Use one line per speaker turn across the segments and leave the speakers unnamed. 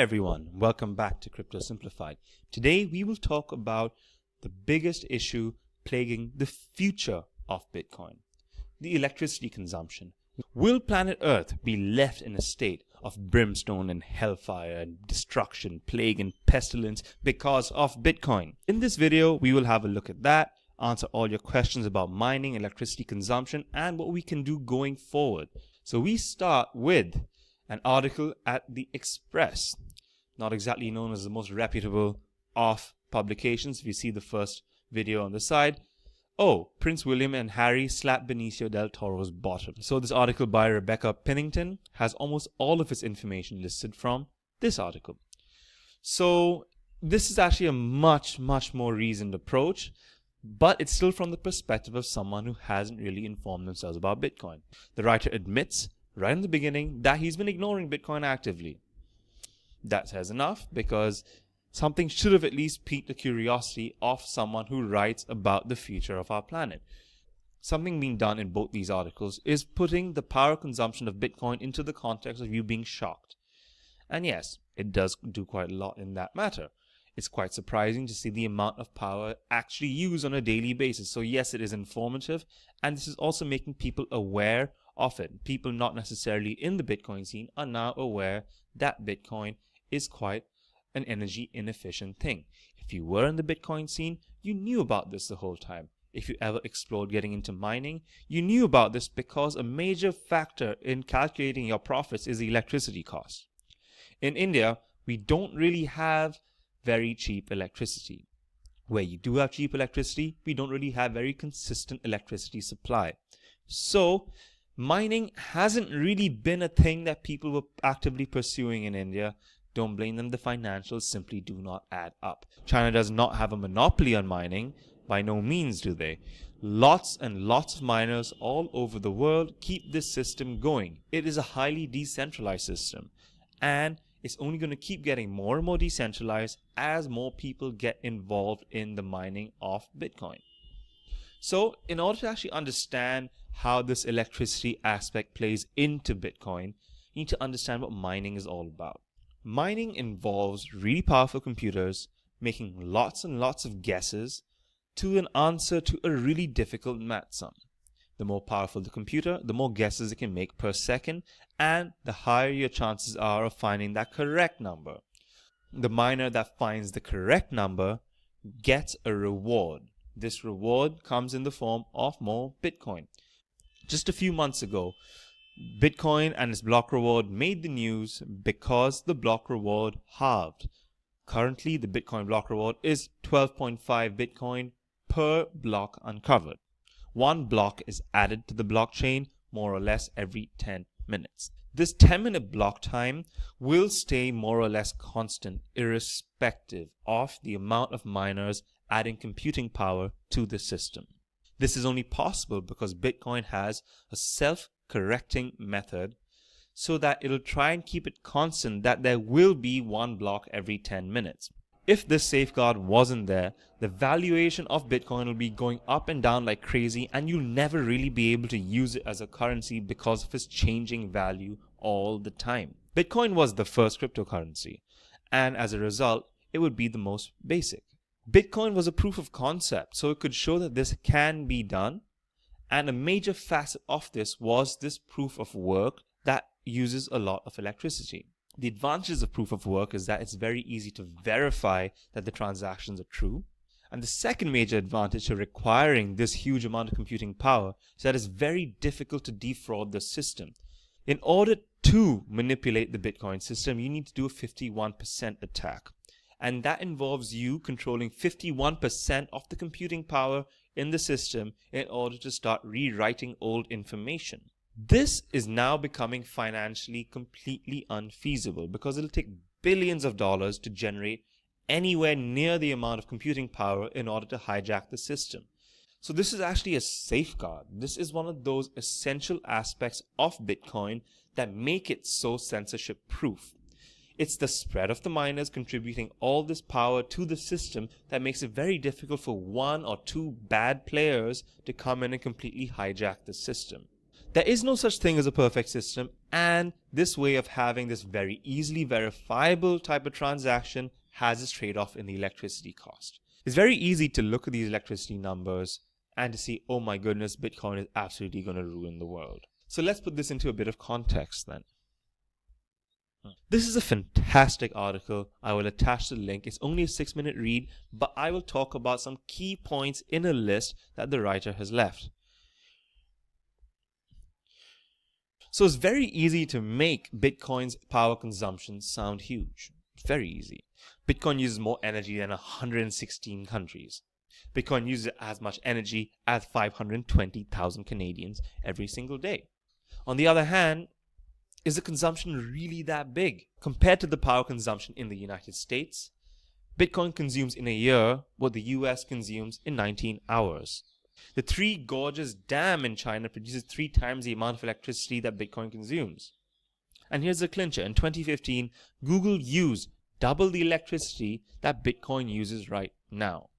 Hi everyone, welcome back to Crypto Simplified. Today we will talk about the biggest issue plaguing the future of Bitcoin, the electricity consumption. Will planet Earth be left in a state of brimstone and hellfire and destruction, plague and pestilence because of Bitcoin? In this video we will have a look at that, answer all your questions about mining, electricity consumption, and what we can do going forward. So we start with an article at The Express, not exactly known as the most reputable of publications. If you see the first video on the side, oh, Prince William and Harry slap Benicio del Toro's bottom. So this article by Rebecca Pennington has almost all of its information listed from this article. So this is actually a much more reasoned approach, but it's still from the perspective of someone who hasn't really informed themselves about Bitcoin. The writer admits right in the beginning that he's been ignoring Bitcoin actively. That says enough, because something should have at least piqued the curiosity of someone who writes about the future of our planet. Something being done in both these articles is putting the power consumption of Bitcoin into the context of you being shocked. And yes, it does do quite a lot in that matter. It's quite surprising to see the amount of power actually used on a daily basis. So yes, it is informative, and this is also making people aware of it. People not necessarily in the Bitcoin scene are now aware that Bitcoin is quite an energy inefficient thing. If you were in the Bitcoin scene, you knew about this the whole time. If you ever explored getting into mining, you knew about this because a major factor in calculating your profits is the electricity cost. In India, we don't really have very cheap electricity. Where you do have cheap electricity, we don't really have very consistent electricity supply. So mining hasn't really been a thing that people were actively pursuing in India. Don't blame them, the financials simply do not add up. China does not have a monopoly on mining, by no means do they. Lots and lots of miners all over the world keep this system going. It is a highly decentralized system, and it's only going to keep getting more and more decentralized as more people get involved in the mining of Bitcoin. So in order to actually understand how this electricity aspect plays into Bitcoin, you need to understand what mining is all about. Mining involves really powerful computers making lots and lots of guesses to an answer to a really difficult math sum. The more powerful the computer, the more guesses it can make per second, and the higher your chances are of finding that correct number. The miner that finds the correct number gets a reward. This reward comes in the form of more Bitcoin. Just a few months ago, Bitcoin and its block reward made the news because the block reward halved. Currently, the Bitcoin block reward is 12.5 Bitcoin per block uncovered. One block is added to the blockchain more or less every 10 minutes. This 10-minute block time will stay more or less constant irrespective of the amount of miners adding computing power to the system. This is only possible because Bitcoin has a self-correcting method so that it'll try and keep it constant that there will be one block every 10 minutes. If this safeguard wasn't there, the valuation of Bitcoin will be going up and down like crazy, and you'll never really be able to use it as a currency because of its changing value all the time. Bitcoin was the first cryptocurrency, and as a result, it would be the most basic. Bitcoin was a proof of concept, so it could show that this can be done, and a major facet of this was this proof of work that uses a lot of electricity. The advantages of proof of work is that it's very easy to verify that the transactions are true. And the second major advantage to requiring this huge amount of computing power is that it's very difficult to defraud the system. In order to manipulate the Bitcoin system, you need to do a 51% attack. And that involves you controlling 51% of the computing power in the system in order to start rewriting old information. This is now becoming financially completely unfeasible because it'll take billions of dollars to generate anywhere near the amount of computing power in order to hijack the system. So this is actually a safeguard. This is one of those essential aspects of Bitcoin that make it so censorship proof. It's the spread of the miners contributing all this power to the system that makes it very difficult for one or two bad players to come in and completely hijack the system. There is no such thing as a perfect system, And this way of having this very easily verifiable type of transaction has its trade-off in the electricity cost. It's very easy to look at these electricity numbers and to see, oh my goodness, Bitcoin is absolutely going to ruin the world. So let's put this into a bit of context then. This is a fantastic article. I will attach the link. It's only a 6-minute read, but I will talk about some key points in a list that the writer has left. So it's very easy to make Bitcoin's power consumption sound huge. It's very easy. Bitcoin uses more energy than 116 countries. Bitcoin uses as much energy as 520,000 Canadians every single day. On the other hand, is the consumption really that big? Compared to the power consumption in the United States, Bitcoin consumes in a year what the US consumes in 19 hours. The Three Gorges Dam in China produces 3 times the amount of electricity that Bitcoin consumes. And here's the clincher. In 2015, Google used double the electricity that Bitcoin uses right now.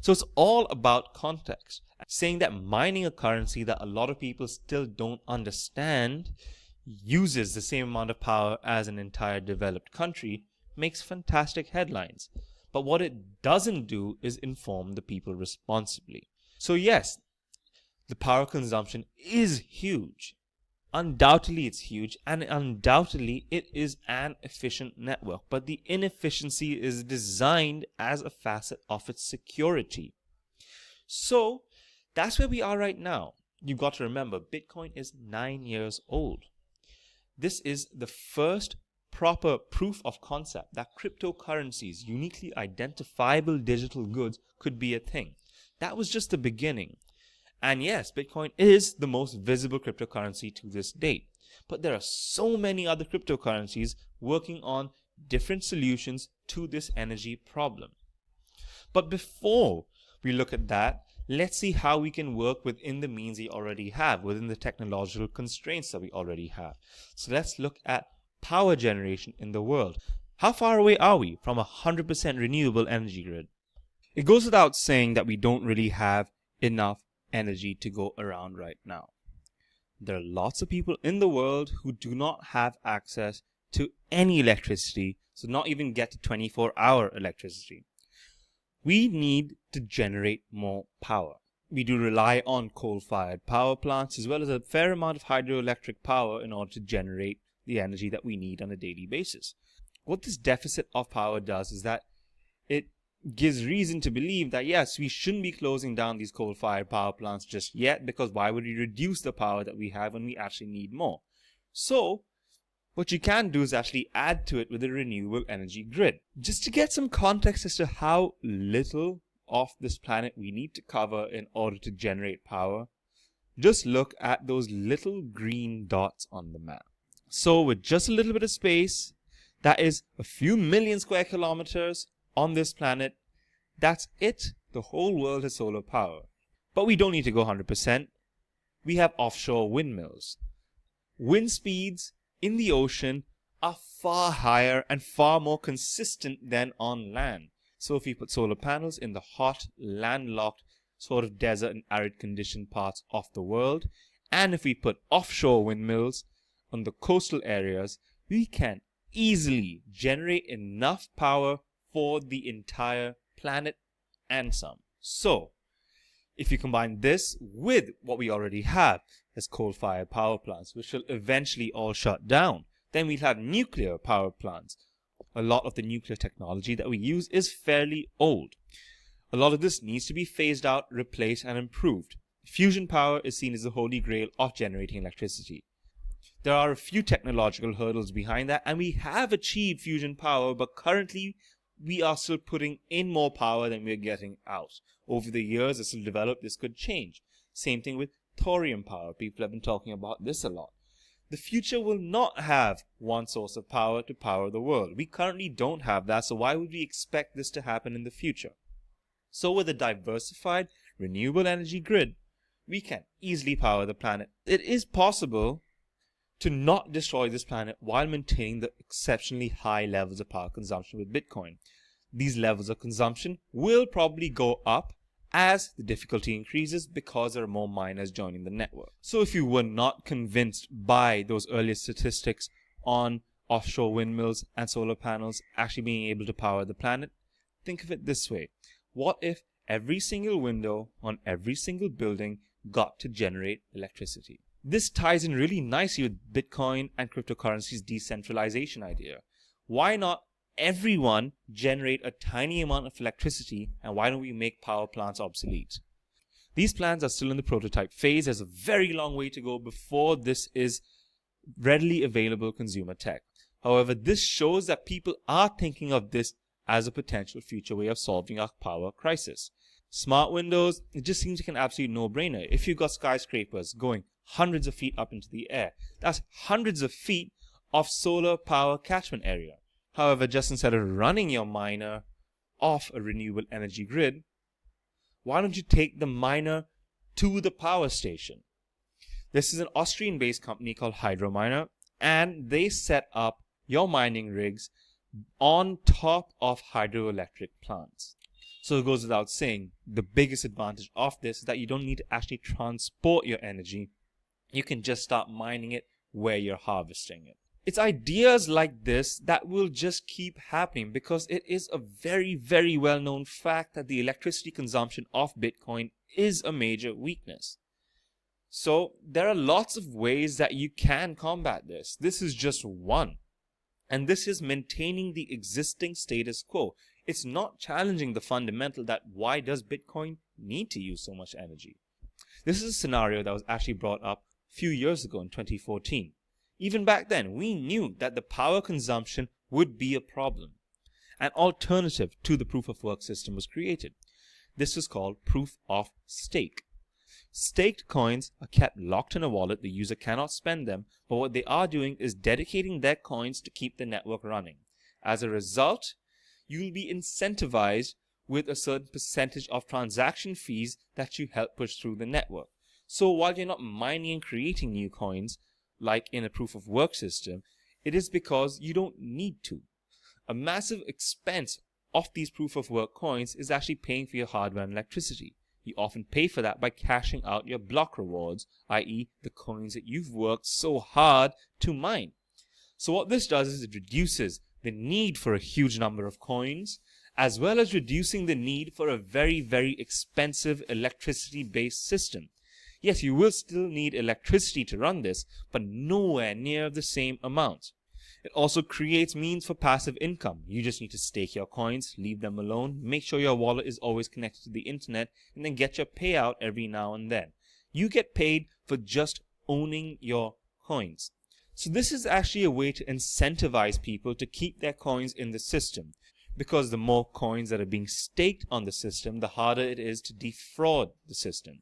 So it's all about context. Saying that mining a currency that a lot of people still don't understand uses the same amount of power as an entire developed country makes fantastic headlines. But what it doesn't do is inform the people responsibly. So yes, the power consumption is huge. Undoubtedly it's huge, and undoubtedly it is an efficient network. But the inefficiency is designed as a facet of its security. So that's where we are right now. You've got to remember, Bitcoin is 9 years old. This is the first proper proof of concept that cryptocurrencies, uniquely identifiable digital goods, could be a thing. That was just the beginning. And yes, Bitcoin is the most visible cryptocurrency to this date. But there are so many other cryptocurrencies working on different solutions to this energy problem. But before we look at that, let's see how we can work within the means we already have, within the technological constraints that we already have. So let's look at power generation in the world. How far away are we from a 100% renewable energy grid? It goes without saying that we don't really have enough energy to go around right now. There are lots of people in the world who do not have access to any electricity, so not even get to 24-hour electricity. We need to generate more power. We do rely on coal-fired power plants as well as a fair amount of hydroelectric power in order to generate the energy that we need on a daily basis. What this deficit of power does is that it gives reason to believe that yes, we shouldn't be closing down these coal-fired power plants just yet, because why would we reduce the power that we have when we actually need more? So what you can do is actually add to it with a renewable energy grid. Just to get some context as to how little of this planet we need to cover in order to generate power, just look at those little green dots on the map. So with just a little bit of space, that is a few million square kilometers on this planet, that's it. The whole world has solar power. But we don't need to go 100%. We have offshore windmills. Wind speeds in the ocean are far higher and far more consistent than on land. So if we put solar panels in the hot, landlocked, sort of desert and arid conditioned parts of the world, and if we put offshore windmills on the coastal areas, we can easily generate enough power for the entire planet and some. So if you combine this with what we already have as coal-fired power plants, which will eventually all shut down, then we'll have nuclear power plants. A lot of the nuclear technology that we use is fairly old. A lot of this needs to be phased out, replaced, and improved. Fusion power is seen as the holy grail of generating electricity. There are a few technological hurdles behind that, and we have achieved fusion power, but currently we are still putting in more power than we're getting out. Over the years, as it will develop, this could change. Same thing with thorium power. People have been talking about this a lot. The future will not have one source of power to power the world. We currently don't have that, so why would we expect this to happen in the future? So with a diversified, renewable energy grid, we can easily power the planet. It is possible to not destroy this planet while maintaining the exceptionally high levels of power consumption with Bitcoin. These levels of consumption will probably go up as the difficulty increases because there are more miners joining the network. So if you were not convinced by those earlier statistics on offshore windmills and solar panels actually being able to power the planet, think of it this way. What if every single window on every single building got to generate electricity? This ties in really nicely with Bitcoin and cryptocurrency's decentralization idea. Why not everyone generate a tiny amount of electricity, and why don't we make power plants obsolete? These plans are still in the prototype phase. There's a very long way to go before this is readily available consumer tech. However, this shows that people are thinking of this as a potential future way of solving our power crisis. Smart windows, it just seems like an absolute no-brainer. If you've got skyscrapers going hundreds of feet up into the air, that's hundreds of feet of solar power catchment area. However, just instead of running your miner off a renewable energy grid, why don't you take the miner to the power station? This is an Austrian-based company called Hydrominer, and they set up your mining rigs on top of hydroelectric plants. So it goes without saying, the biggest advantage of this is that you don't need to actually transport your energy. You can just start mining it where you're harvesting it. It's ideas like this that will just keep happening because it is a very, very well-known fact that the electricity consumption of Bitcoin is a major weakness. So there are lots of ways that you can combat this. This is just one. And this is maintaining the existing status quo. It's not challenging the fundamental that why does Bitcoin need to use so much energy? This is a scenario that was actually brought up a few years ago in 2014. Even back then, we knew that the power consumption would be a problem. An alternative to the proof of work system was created. This was called proof of stake. Staked coins are kept locked in a wallet. The user cannot spend them, but what they are doing is dedicating their coins to keep the network running. As a result, you will be incentivized with a certain percentage of transaction fees that you help push through the network. So while you're not mining and creating new coins, like in a proof of work system, it is because you don't need to. A massive expense of these proof of work coins is actually paying for your hardware and electricity. You often pay for that by cashing out your block rewards, i.e. the coins that you've worked so hard to mine. So what this does is it reduces the need for a huge number of coins, as well as reducing the need for a very, very expensive electricity-based system. Yes, you will still need electricity to run this, but nowhere near the same amount. It also creates means for passive income. You just need to stake your coins, leave them alone, make sure your wallet is always connected to the internet, and then get your payout every now and then. You get paid for just owning your coins. So this is actually a way to incentivize people to keep their coins in the system, because the more coins that are being staked on the system, the harder it is to defraud the system.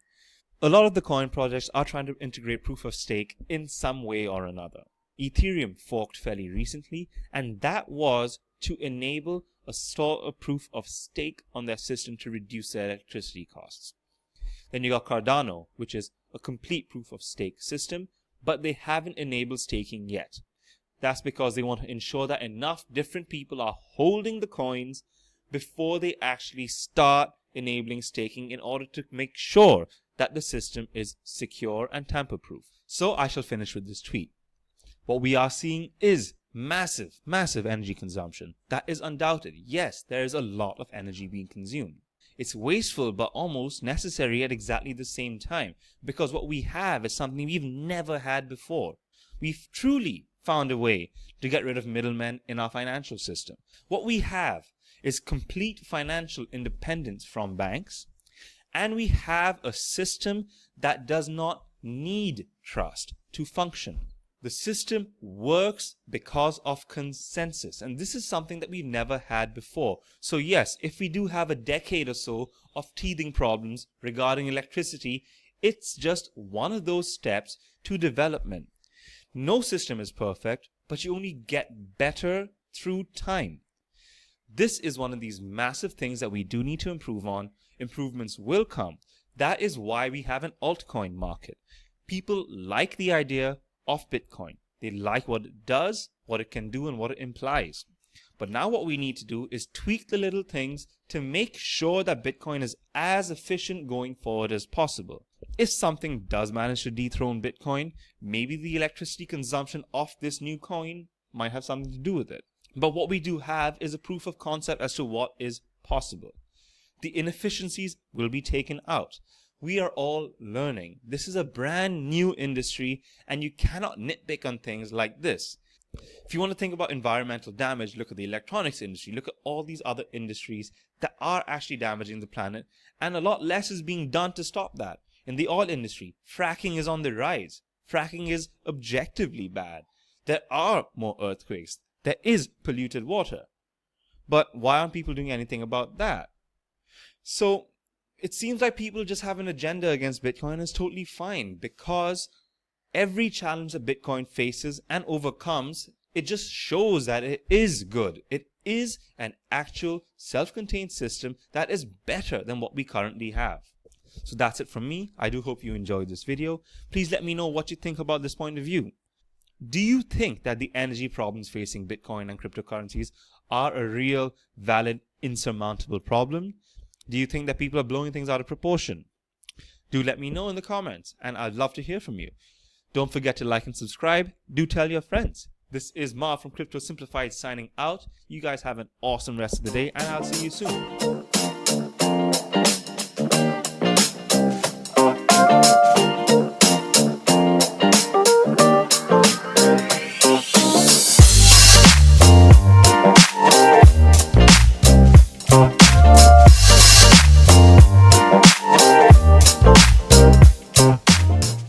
A lot of the coin projects are trying to integrate proof of stake in some way or another. Ethereum forked fairly recently, and that was to enable a store of proof of stake on their system to reduce their electricity costs. Then you got Cardano, which is a complete proof of stake system, but they haven't enabled staking yet. That's because they want to ensure that enough different people are holding the coins before they actually start enabling staking in order to make sure that the system is secure and tamper-proof. So I shall finish with this tweet. What we are seeing is massive, massive energy consumption. That is undoubted. Yes, there is a lot of energy being consumed. It's wasteful but almost necessary at exactly the same time, because what we have is something we've never had before. We've truly found a way to get rid of middlemen in our financial system. What we have is complete financial independence from banks, and we have a system that does not need trust to function. The system works because of consensus, and this is something that we've never had before. So yes, if we do have a decade or so of teething problems regarding electricity, it's just one of those steps to development. No system is perfect, but you only get better through time. This is one of these massive things that we do need to improve on. Improvements will come. That is why we have an altcoin market. People like the idea of Bitcoin. They like what it does, what it can do, and what it implies. But now what we need to do is tweak the little things to make sure that Bitcoin is as efficient going forward as possible. If something does manage to dethrone Bitcoin, maybe the electricity consumption of this new coin might have something to do with it. But what we do have is a proof of concept as to what is possible. The inefficiencies will be taken out. We are all learning. This is a brand new industry, and you cannot nitpick on things like this. If you want to think about environmental damage, look at the electronics industry, look at all these other industries that are actually damaging the planet, and a lot less is being done to stop that. In the oil industry, fracking is on the rise. Fracking is objectively bad. There are more earthquakes. There is polluted water. But why aren't people doing anything about that? So it seems like people just have an agenda against Bitcoin, and it's totally fine, because every challenge that Bitcoin faces and overcomes, it just shows that it is good. It is an actual self-contained system that is better than what we currently have. So that's it from me. I do hope you enjoyed this video. Please let me know what you think about this point of view. Do you think that the energy problems facing Bitcoin and cryptocurrencies are a real, valid, insurmountable problem? Do you think that people are blowing things out of proportion? Do let me know in the comments, and I'd love to hear from you. Don't forget to like and subscribe. Do tell your friends. This is Marv from Crypto Simplified signing out. You guys have an awesome rest of the day, and I'll see you soon.